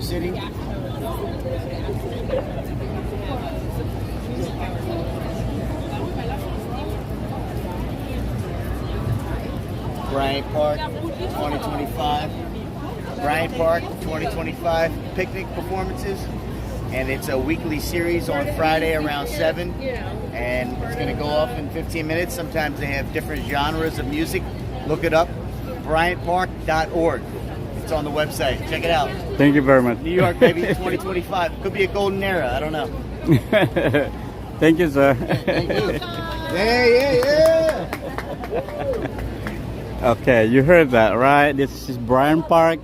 York City. Bryant Park 2025. Bryant Park 2025 picnic performances. And it's a weekly series on Friday around 7. And it's going to go off in 15 minutes. Sometimes they have different genres of music. Look it up. BryantPark.org. It's on the website. Check it out. Thank you very much. New York, baby, 2025. Could be a golden era. I don't know. Thank you, sir. Thank you. Yeah. Okay, you heard that, right? This is Bryant Park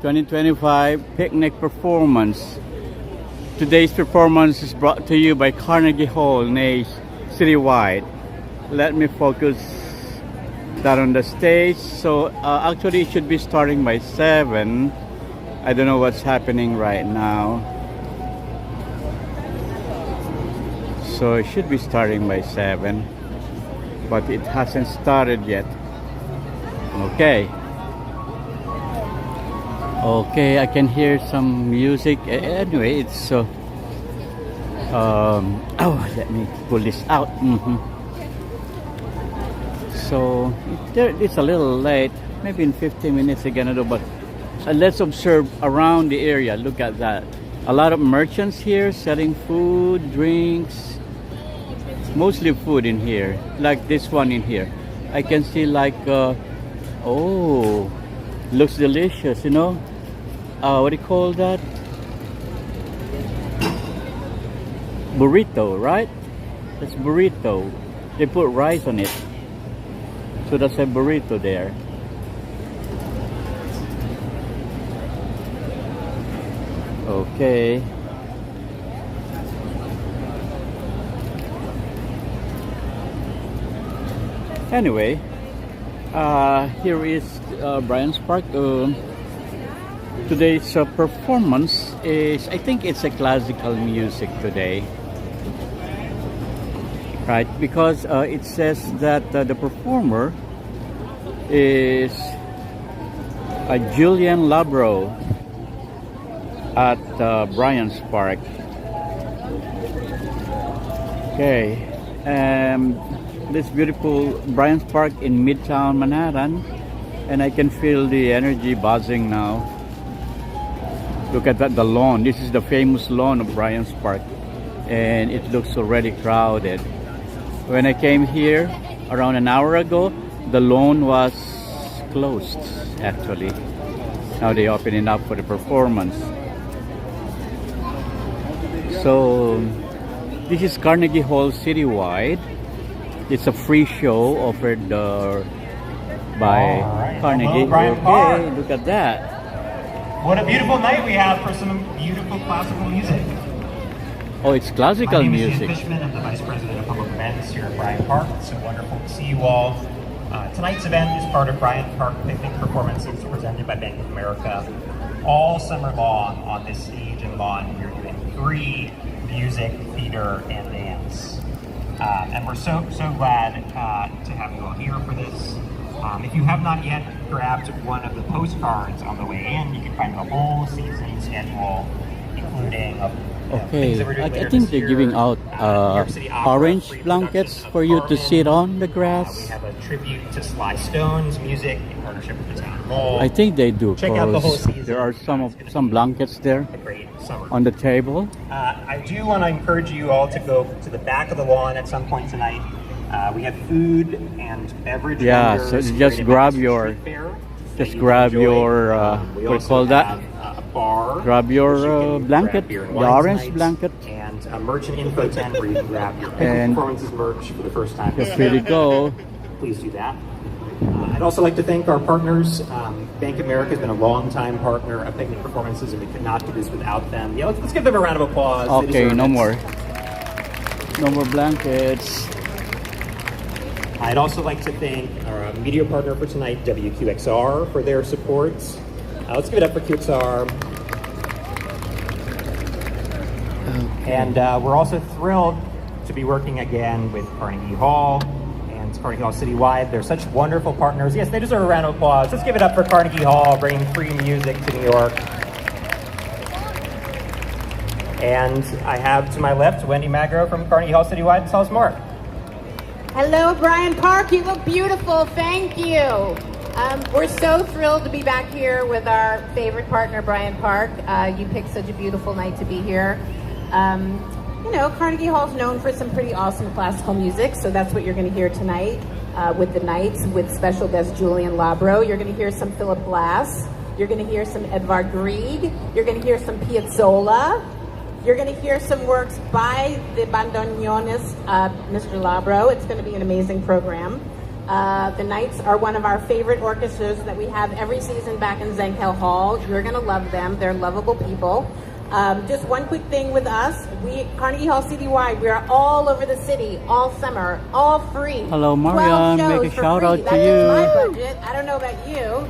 2025 picnic performance. Today's performance is brought to you by Carnegie Hall Citywide. Let me focus that on the stage. So actually it should be starting by 7. I don't know what's happening right now. So it should be starting by 7, but it hasn't started yet. Okay, I can hear some music. Anyway, it's let me pull this out. So it's a little late. Maybe in 15 minutes they're gonna do, but let's observe around the area. Look at that. A lot of merchants here selling food, drinks, mostly food in here. Like this one in here, I can see like oh, looks delicious, you know. What do you call that? Burrito, right? That's burrito. They put rice on it. So that's a burrito there. Okay. Anyway, here is Bryant Park. Today's performance is, I think it's a classical music today, right? Because it says that the performer is Julien Labro at Bryant Park. Okay, this beautiful Bryant Park in Midtown Manhattan, and I can feel the energy buzzing now. Look at that, the lawn. This is the famous lawn of Bryant Park, and it looks already crowded. When I came here around an hour ago, the lawn was closed actually. Now they open it up for the performance. So this is Carnegie Hall Citywide. It's a free show offered by Carnegie. Okay, look at that. What a beautiful night we have for some beautiful classical music. Oh, it's classical music. My name is Fishman. I'm the Vice President of Public Events here at Bryant Park. It's so wonderful to see you all. Tonight's event is part of Bryant Park picnic performances presented by Bank of America. All summer long on this stage and lawn, we're doing free music, theater, and dance. And we're so glad to have you all here for this. If you have not yet grabbed one of the postcards on the way in, you can find the whole season schedule, including okay, I think they're giving out orange blankets for you to sit on the grass. We have a tribute to Sly Stone's music in partnership with the town hall. I think they do. Check out the whole season. There are some blankets there on the table. I do want to encourage you all to go to the back of the lawn at some point tonight. We have food and beverage. Yeah, so just grab your, what do you call that? A bar. Grab your blanket, the orange blanket. And a merchant info tent where you can grab your picnic performances merch for the first time. Feel free to go. Please do that. I'd also like to thank our partners. Bank of America has been a long-time partner of picnic performances, and we could not do this without them. Yeah, let's give them a round of applause. Okay, no more blankets. I'd also like to thank our media partner for tonight, WQXR, for their support. Let's give it up for QXR. Okay. And we're also thrilled to be working again with Carnegie Hall and Carnegie Hall Citywide. They're such wonderful partners. Yes, they deserve a round of applause. Let's give it up for Carnegie Hall, bringing free music to New York. And I have to my left Wendy Magro from Carnegie Hall Citywide to tell us more. Hello, Bryant Park. You look beautiful. Thank you. We're so thrilled to be back here with our favorite partner, Bryant Park. You picked such a beautiful night to be here. You know, Carnegie Hall's known for some pretty awesome classical music, so that's what you're going to hear tonight with the Knights, with special guest Julien Labro. You're going to hear some Philip Glass. You're going to hear some Edvard Grieg. You're going to hear some Piazzolla. You're going to hear some works by the bandoneonist, Mr. Labro. It's going to be an amazing program. The Knights are one of our favorite orchestras that we have every season back in Zenkel Hall. You're going to love them. They're lovable people. Just one quick thing with us. Carnegie Hall Citywide, we are all over the city, all summer, all free. Hello, Marianne. 12 shows Make a for shout free. out to That you. is my budget. I don't know about you.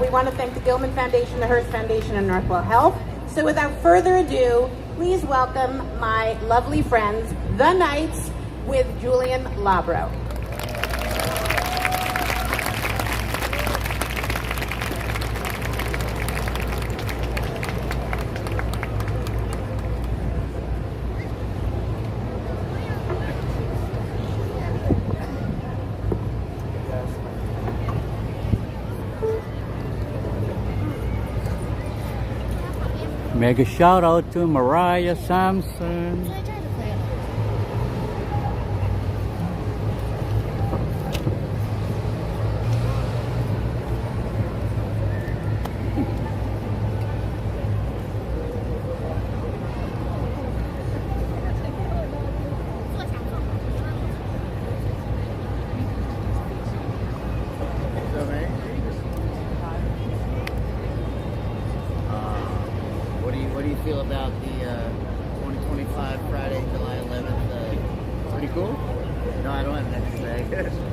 We want to thank the Gilman Foundation, the Hearst Foundation, and Northwell Health. So without further ado, please welcome my lovely friends, the Knights, with Julien Labro. Mega shout out to Mariah Sampson. What do you feel about the 2025 Friday, July 11th? Pretty cool? No, I don't have anything to say.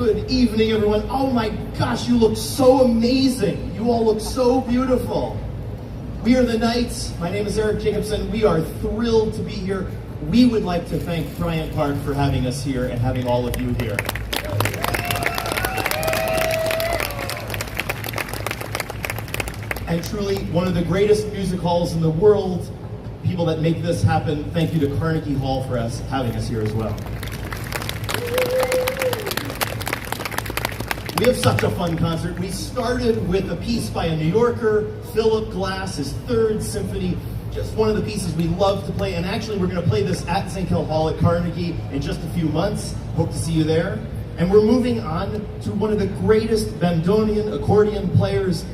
Good evening, everyone. Oh my gosh, you look so amazing. You all look so beautiful. We are the Knights. My name is Eric Jacobson. We are thrilled to be here. We would like to thank Bryant Park for having us here and having all of you here. And truly, one of the greatest music halls in the world. People that make this happen, thank you to Carnegie Hall for having us here as well. We have such a fun concert. We started with a piece by a New Yorker, Philip Glass, his third symphony, just one of the pieces we love to play. And actually, we're going to play this at St. Kell Hall at Carnegie in just a few months. Hope to see you there. And we're moving on to one of the greatest bandoneon accordion players.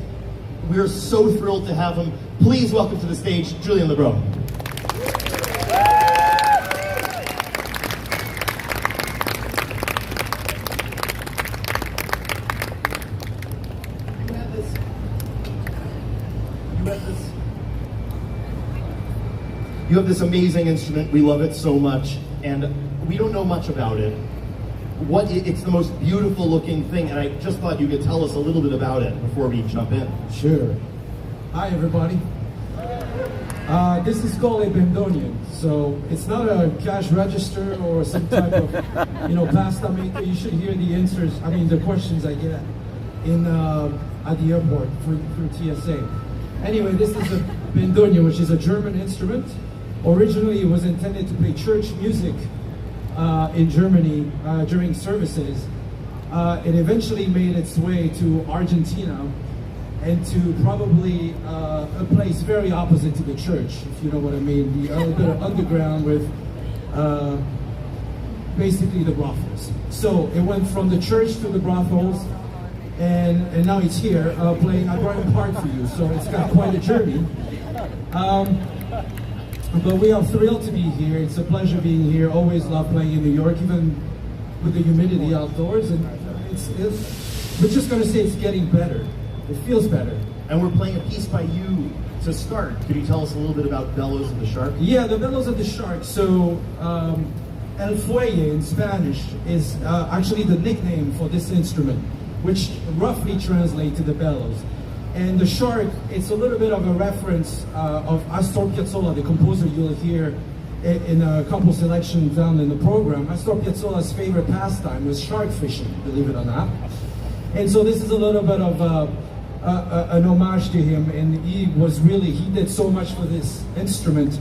We're so thrilled to have him. Please welcome to the stage, Julien Labro. You have this amazing instrument. We love it so much, and we don't know much about it. It's the most beautiful looking thing, and I just thought you could tell us a little bit about it before we jump in. Sure. Hi, everybody. This is called a bandoneon. So it's not a cash register or some type of, pasta maker. You should hear the answers. The questions I get at the airport through TSA. Anyway, this is a bandoneon, which is a German instrument. Originally, it was intended to play church music in Germany during services. It eventually made its way to Argentina and to probably a place very opposite to the church, if you know what I mean, the little bit of underground with basically the brothels. So it went from the church to the brothels, and now it's here playing at Bryant Park for you. So it's got quite a journey. But we are thrilled to be here. It's a pleasure being here. Always love playing in New York, even with the humidity outdoors. And we're just going to say it's getting better. It feels better. And we're playing a piece by you to start. Could you tell us a little bit about Bellows of the Shark? Yeah, the Bellows of the Shark. So, El Fuelle in Spanish is actually the nickname for this instrument, which roughly translates to the bellows. And the shark, it's a little bit of a reference of Astor Piazzolla, the composer you'll hear in a couple selections down in the program. Astor Piazzolla's favorite pastime was shark fishing, believe it or not. And so this is a little bit of an homage to him, and he did so much for this instrument.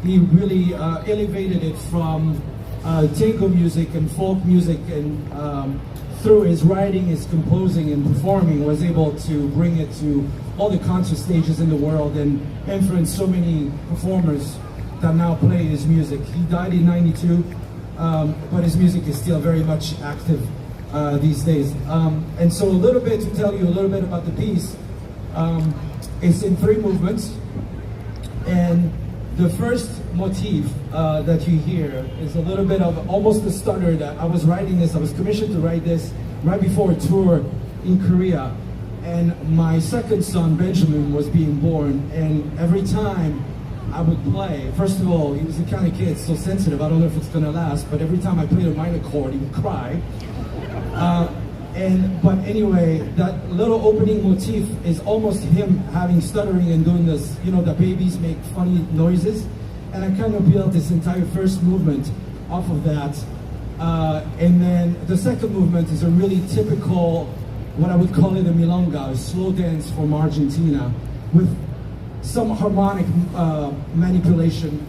He really elevated it from tango music and folk music, and through his writing, his composing, and performing, was able to bring it to all the concert stages in the world and influence so many performers that now play his music. He died in '92, but his music is still very much active these days. And so a little bit to tell you a little bit about the piece. It's in 3 movements, and the first motif that you hear is a little bit of almost a stutter. That I was commissioned to write this right before a tour in Korea, and my second son Benjamin was being born, and every time I would play, first of all, he was the kind of kid so sensitive, I don't know if it's gonna last, but every time I played a minor chord he would cry. But anyway, that little opening motif is almost him having stuttering and doing this, the babies make funny noises. And I kind of built this entire first movement off of that. And then the second movement is a really typical, what I would call it a milonga, a slow dance from Argentina, with some harmonic manipulation,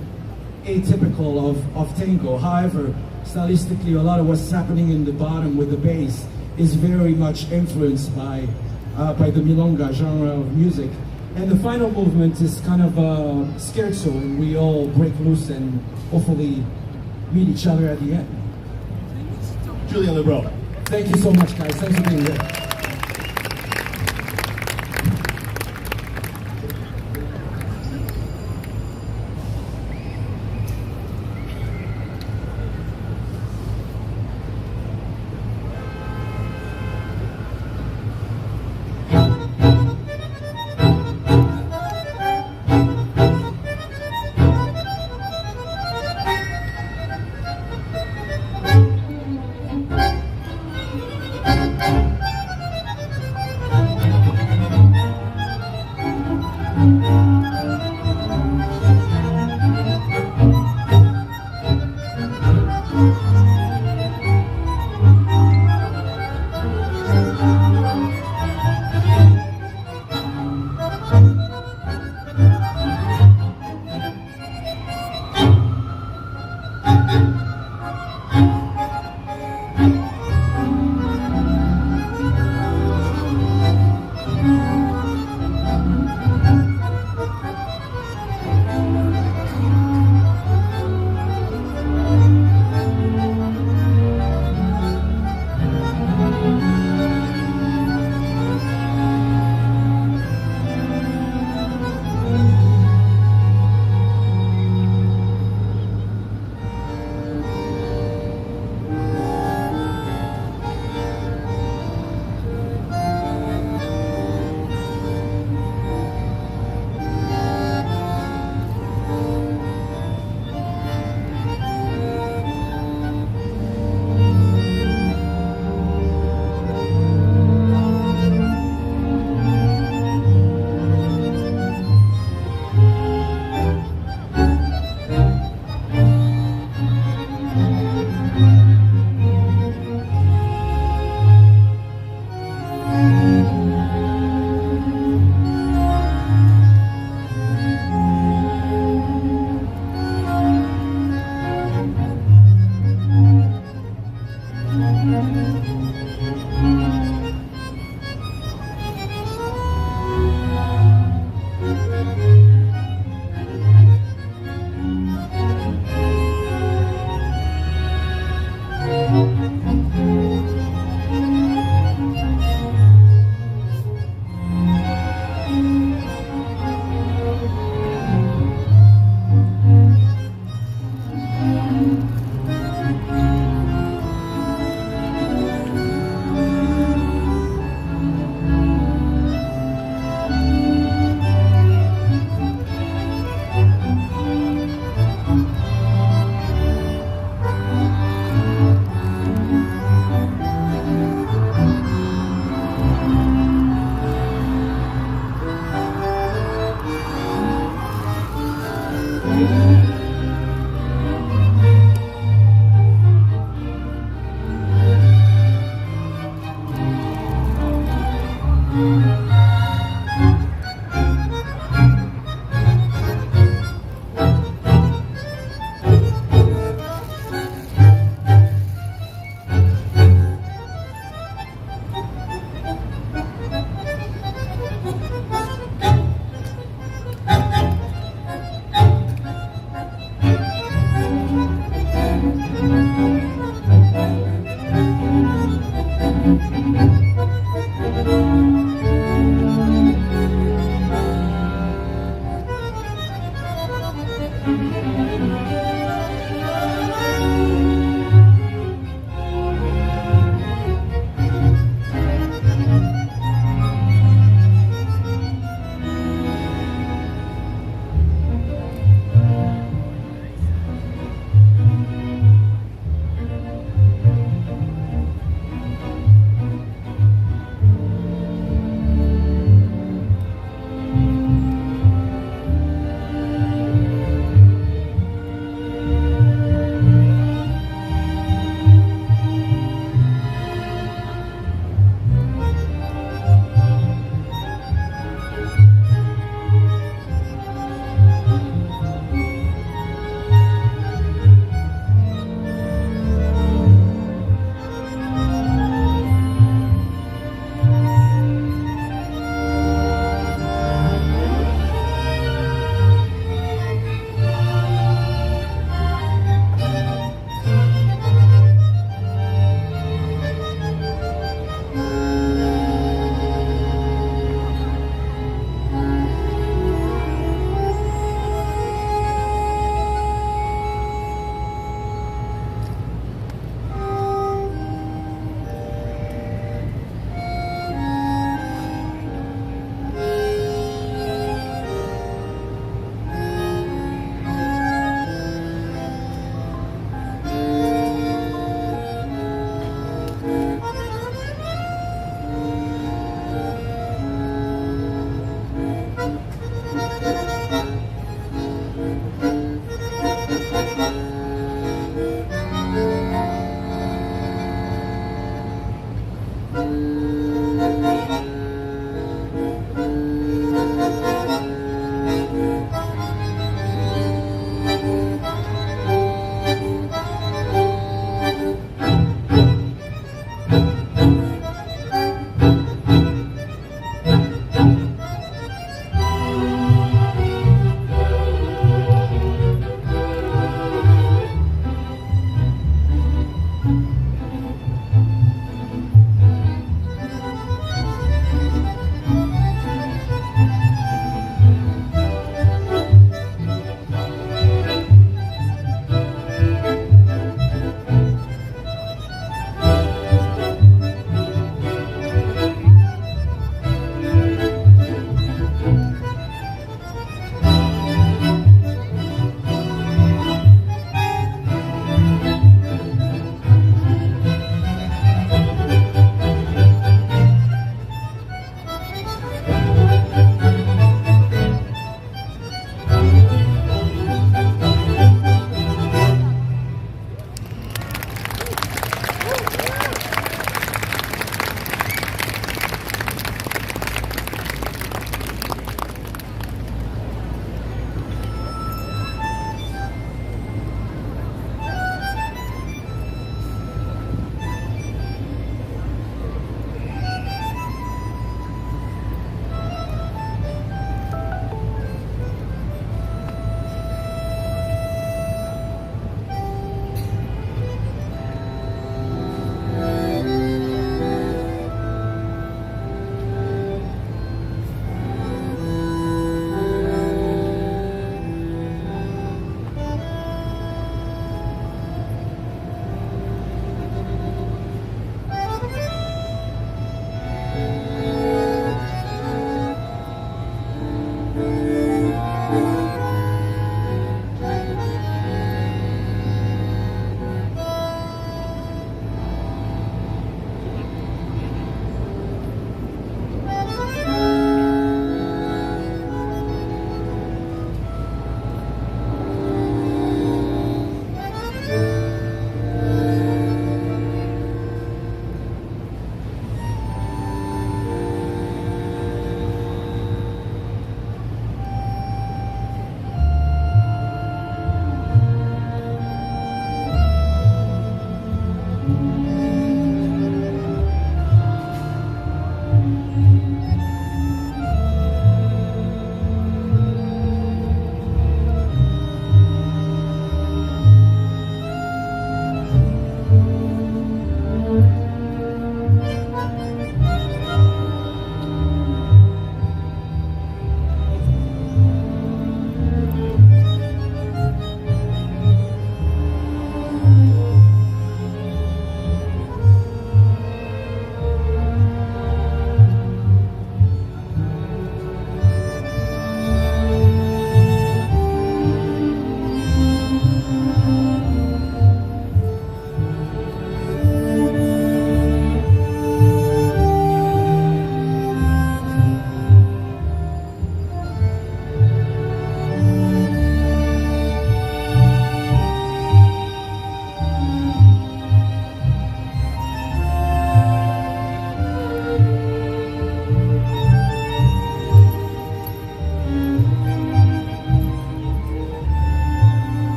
atypical of tango. However, stylistically, a lot of what's happening in the bottom with the bass is very much influenced by the milonga genre of music. And the final movement is kind of a scherzo, and we all break loose and hopefully meet each other at the end. Julien Labro. Thank you so much, guys. Thanks for being here.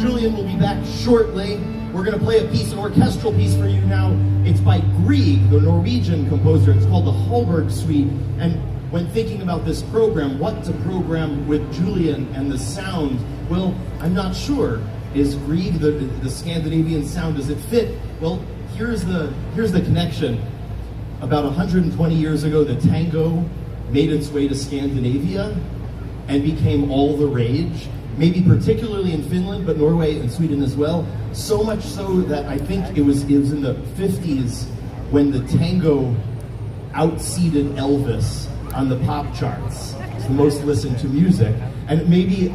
Julien will be back shortly. We're going to play a piece, an orchestral piece for you now. It's by Grieg, the Norwegian composer. It's called the Hallberg Suite. And when thinking about this program, what to program with Julien and the sound, well, I'm not sure. Is Grieg the Scandinavian sound, does it fit? Well, here's the connection. About 120 years ago, the tango made its way to Scandinavia and became all the rage, maybe particularly in Finland, but Norway and Sweden as well. So much so that I think it was in the 50s when the tango outseeded Elvis on the pop charts. It's the most listened to music. And maybe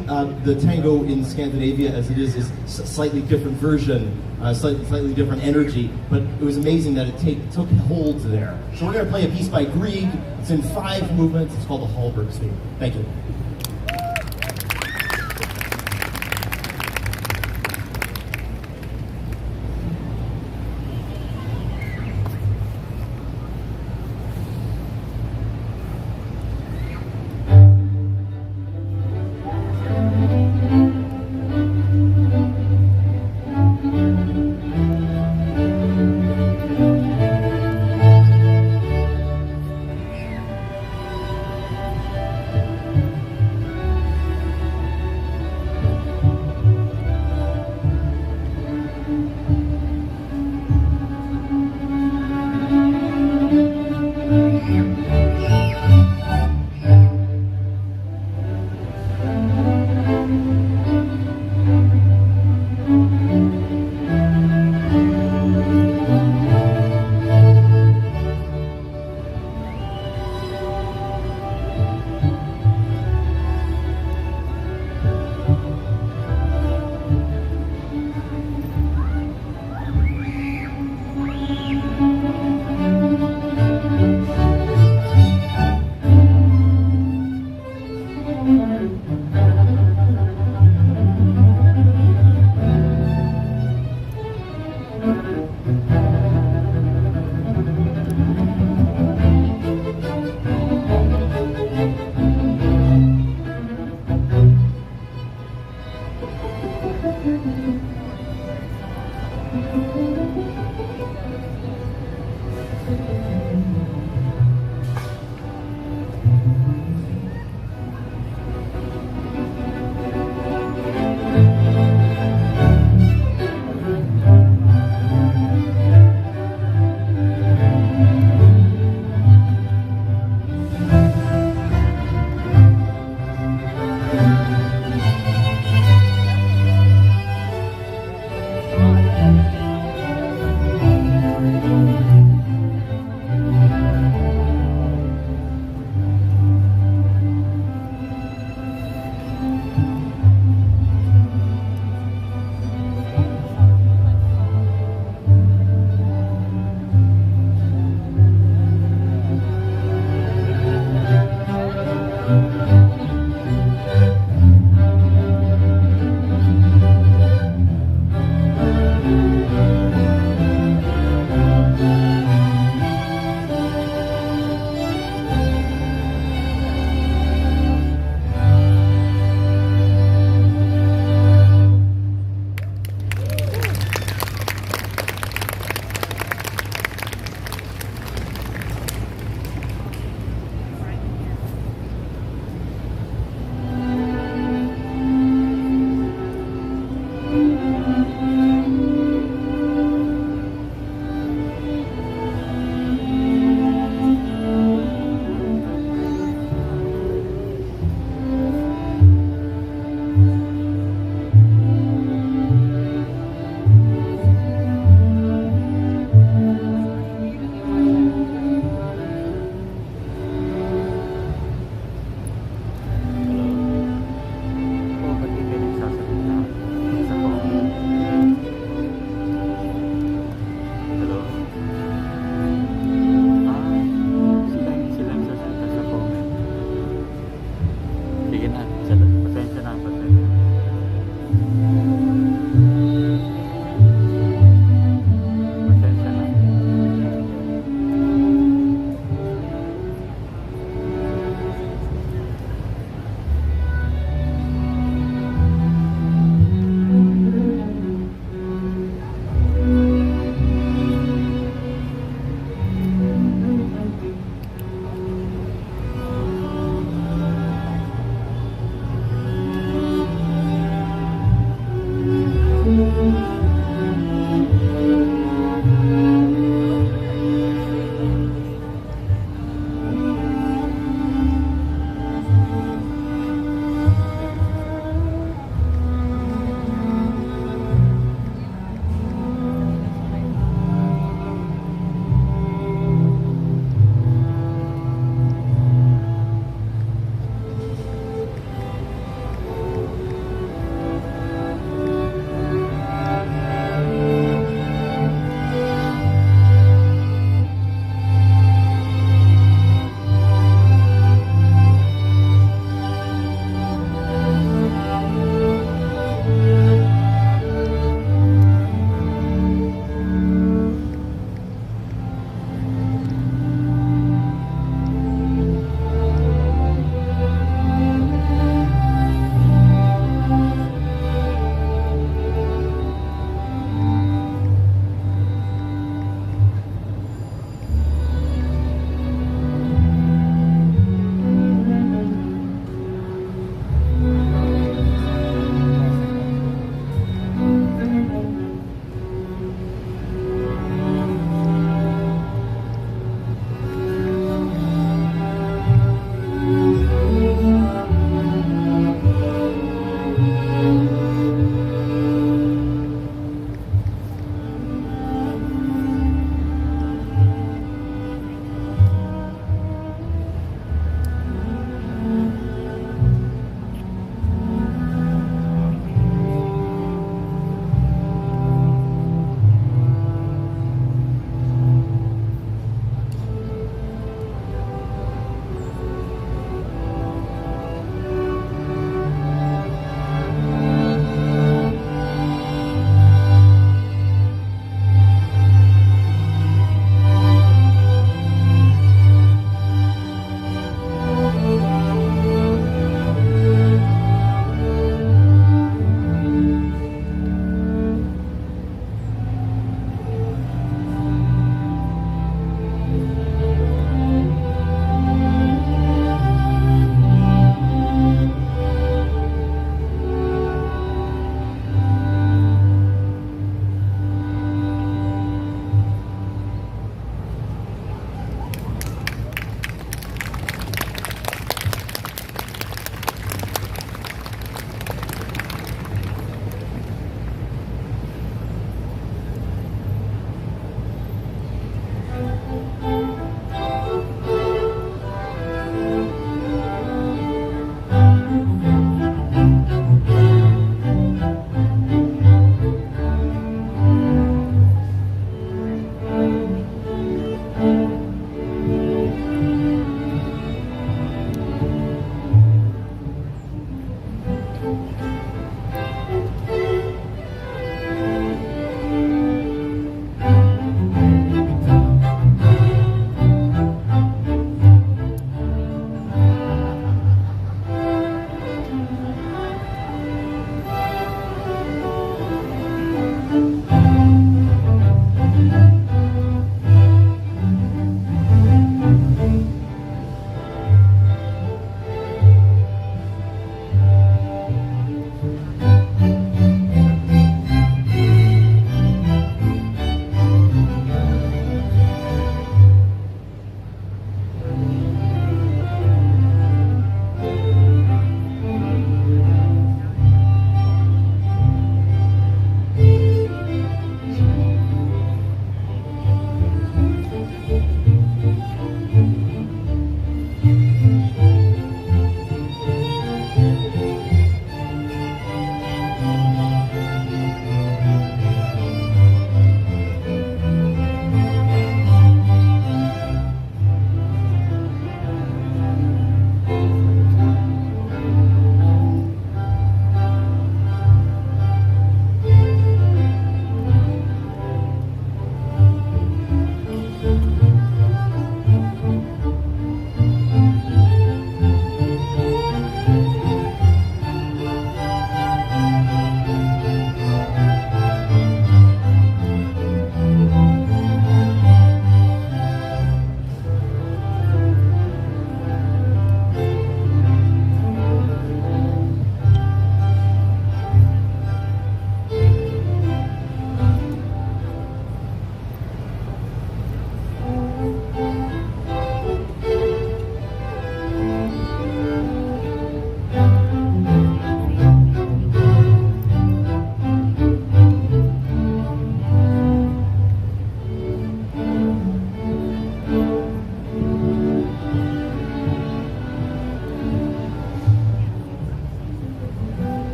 the tango in Scandinavia, as it is slightly different version, slightly different energy, but it was amazing that it took hold there. So we're going to play a piece by Grieg. It's in 5 movements. It's called the Hallberg Suite. Thank you.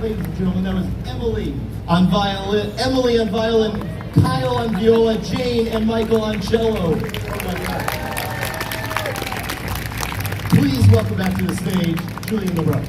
Ladies and gentlemen, that was Emily on violin, Kyle on viola, Jane and Michael on cello. Oh my God. Please welcome back to the stage, Julien Labro.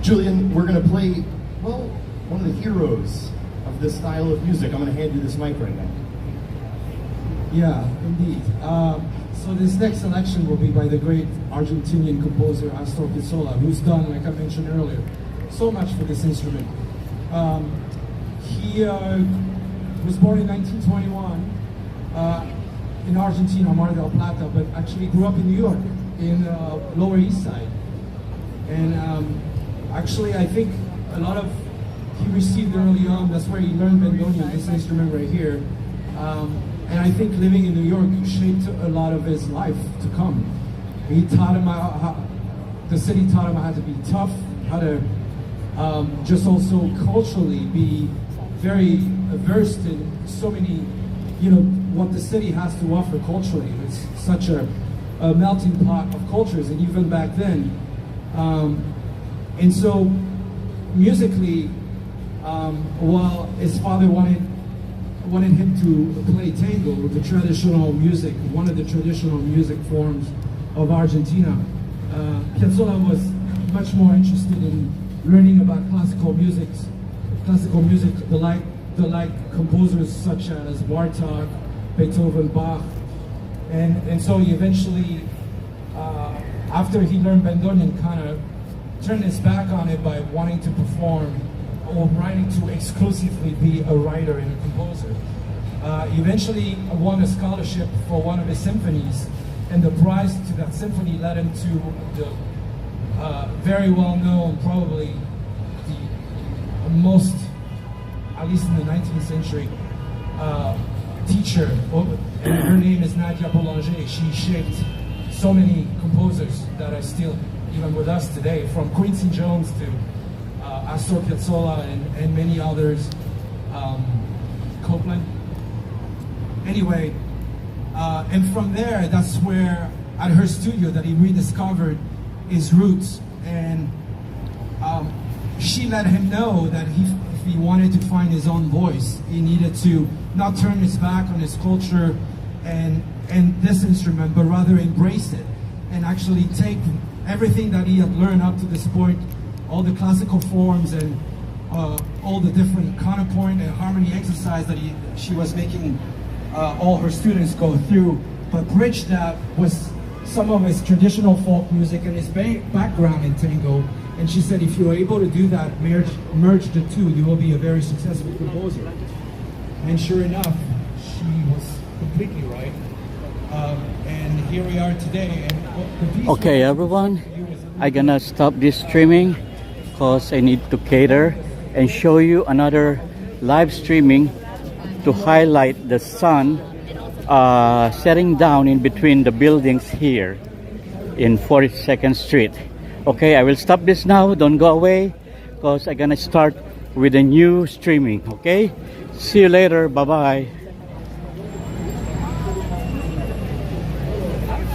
Julien, we're going to play, well, one of the heroes of this style of music. I'm going to hand you this mic right now. Yeah, indeed. So this next selection will be by the great Argentinian composer Astor Piazzolla, who's done, like I mentioned earlier, so much for this instrument. He was born in 1921 in Argentina, Mar del Plata, but actually grew up in New York, in Lower East Side. And actually, I think a lot of he received early on. That's where he learned bandoneon, this instrument right here. And I think living in New York shaped a lot of his life to come. He taught him the city taught him how to be tough, how to just also culturally be very versed in so many, what the city has to offer culturally. It's such a melting pot of cultures, and even back then. And so, musically, while his father wanted him to play tango, the traditional music, one of the traditional music forms of Argentina, Piazzolla was much more interested in learning about classical music, the like composers such as Bartok, Beethoven, Bach, and so he eventually, after he learned bandoneon, kind of turned his back on it by wanting to perform or wanting to exclusively be a writer and a composer. He eventually won a scholarship for one of his symphonies, and the prize to that symphony led him to the very well known, probably the most, at least in the 19th century, teacher. And her name is Nadia Boulanger. She shaped so many composers that are still even with us today, from Quincy Jones to Astor Piazzolla and many others, Copland. Anyway, and from there, that's where, at her studio, that he rediscovered his roots, and she let him know that if he wanted to find his own voice, he needed to not turn his back on his culture and this instrument, but rather embrace it and actually take everything that he had learned up to this point, all the classical forms and all the different counterpoint and harmony exercise that she was making all her students go through, but bridge that with some of his traditional folk music and his background in tango. And she said, if you're able to do that, merge the two, you will be a very successful composer. And sure enough, she was completely right. And here we are today. And Okay, everyone, I'm gonna stop this streaming because I need to cater and show you another live streaming to highlight the sun setting down in between the buildings here in 42nd Street. Okay, I will stop this now. Don't go away because I'm gonna start with a new streaming. Okay, see you later. Bye bye.